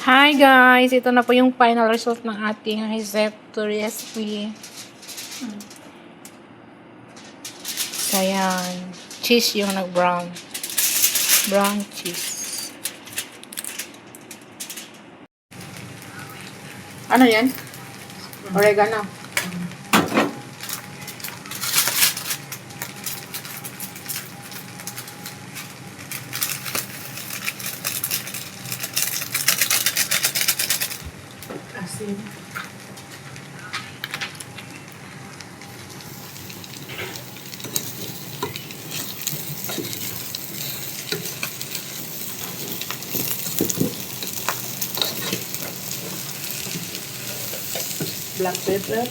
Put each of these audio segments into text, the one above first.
Hi guys! Ito na po yung final result ng ating risotto recipe. So, ayan. Cheese yung nag-brown. Brown cheese. Ano yan? Oregano. Asin. Black pepper.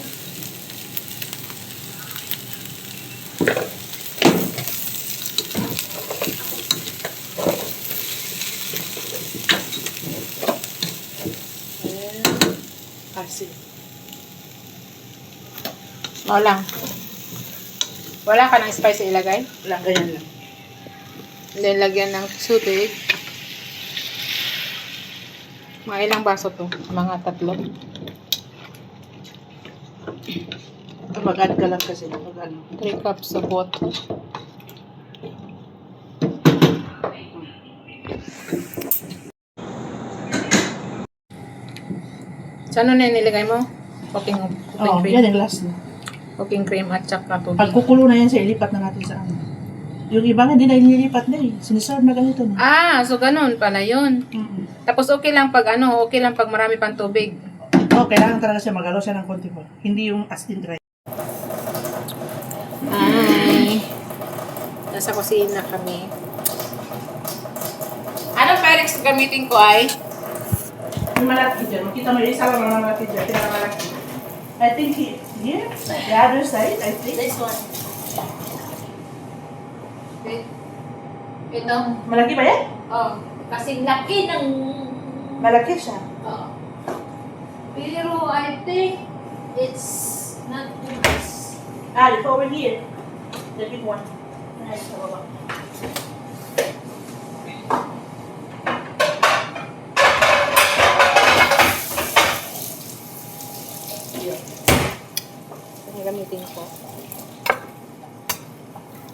Asin. Lang. Wala ka ng spice ilagay? Lang, ganyan lang. Then, lagyan ng tubig. Mga ilang baso to? Mga 3. Mag-add ka lang kasi. Mag-ano. 3 cups of water. So, ano na yung nilagay mo? Cooking Oo, cream. yan yung last na. Cooking cream at saka tubig. Pag kukulo na yan, ilipat na natin sa ano. Yung iba hindi na inilipat na eh. Siniserve na ganito na. So ganun pala yun. Tapos okay lang pag okay lang pag marami pang tubig. Oo, kailangan talaga siya magalo siya ng konti pa. Hindi yung as in dry. Ay. Nasa kusina kami. Anong Pyrex gamitin ko ay? Yung malaki dyan. Makita mo yung isa lang ang malaki dyan. Pinakamalaki. I think here, the other side, I think. This one. Ito. Malaki ba yan? Kasi laki ng... Malaki siya. Pero I think it's not too much. It's over here. The big one. Nice. Ang gamitin ko.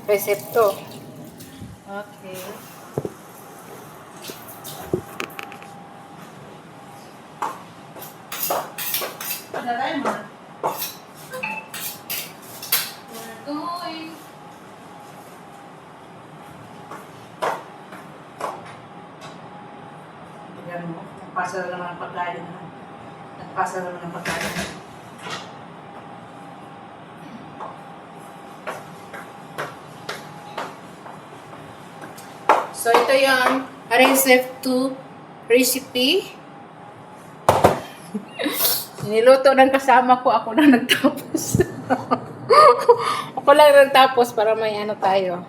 Resepto. Okay. Paglalay mo na. Tignan mo. Nagpasa na naman ang pagkain. Nagpasa na naman ang pagkain. So, ito yung resepto recipe. Niluto ng kasama ko. Ako na nagtapos. Ako lang nagtapos para may ano tayo.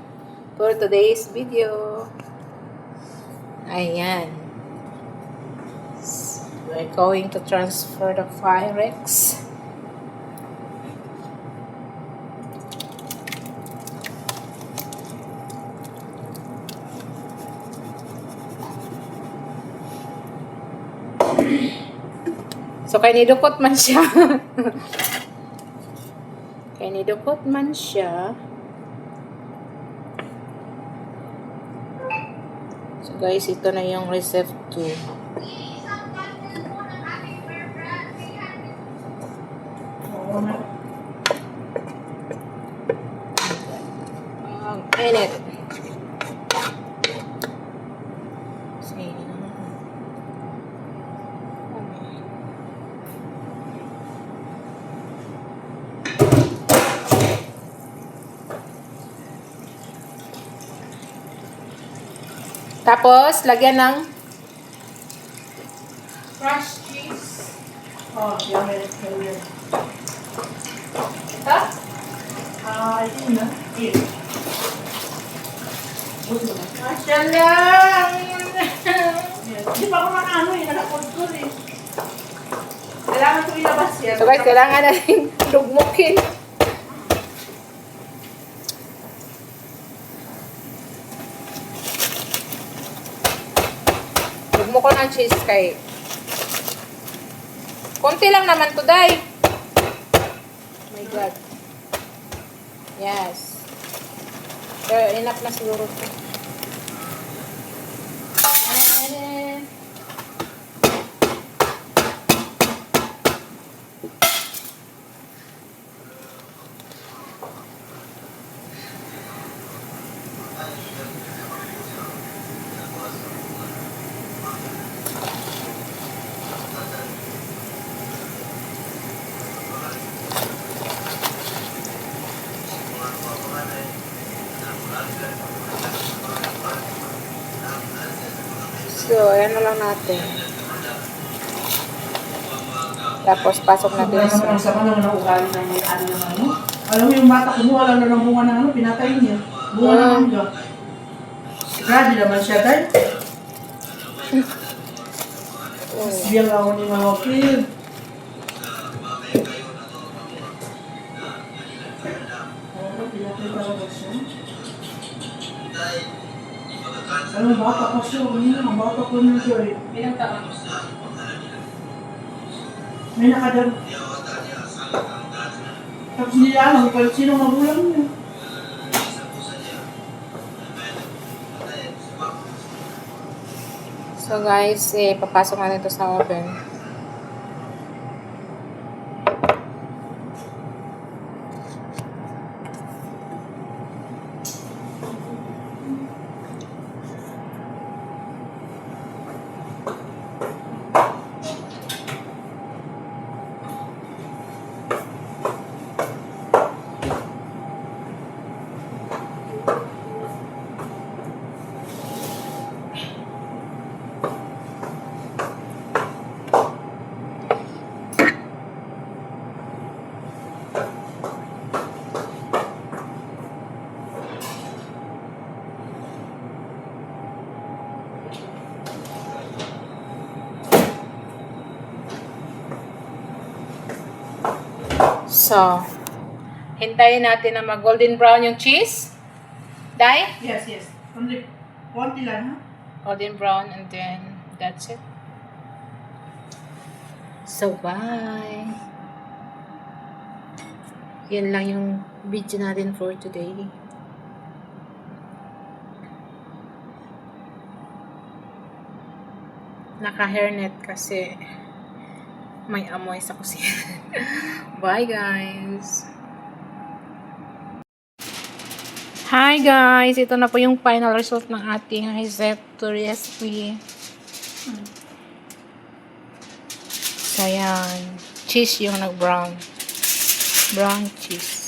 For today's video. Ayan. We're going to transfer the Pyrex. So, kay nidukot man siya. Kay nidukot man siya. So, guys, ito na yung resepto. Oo na. Ang init. See. Tapos, lagyan ng crushed cheese. Oh, yummy. Yummy. Ito? I think na. Here. Buti na. Masya lang! Hindi pa ako makaano eh. Nakakontrol eh. Kailangan ko ilabas yan. So guys, kailangan natin lugmukin. Lugmo ko ng cheese kay Konti lang naman to, Day. Oh my God. Yes. Pero enough na siguro to. And so, ayan na lang natin. Tapos, pasok natin Sobrang naman ang sa... sama naman ang ugali ng may-ari ng ano. Alam mo yung bata, kumuha lang na ng bunga ng ano, pinatay niya. Bunga ng mangga. Grabe naman siya, guys. Biyang ako ni mga kid. Oo, pinatay talaga siya. Anong bata pa siya? Ang bata ko niya siya eh. Ilang taon? May nakadal. Tapos hindi alam kung sino magulang niya. So guys, papasok natin ito sa oven. So, hintayin natin na mag-golden brown yung cheese. Dai? Yes, yes. Konti lang, ha? Golden brown and then that's it. So, bye! Yan lang yung video natin for today. Naka-hairnet kasi may amoy sa kusina. Bye, guys! Hi, guys! Ito na po yung final result ng ating risotto recipe. So, yan. Cheese yung nag-brown. Brown cheese.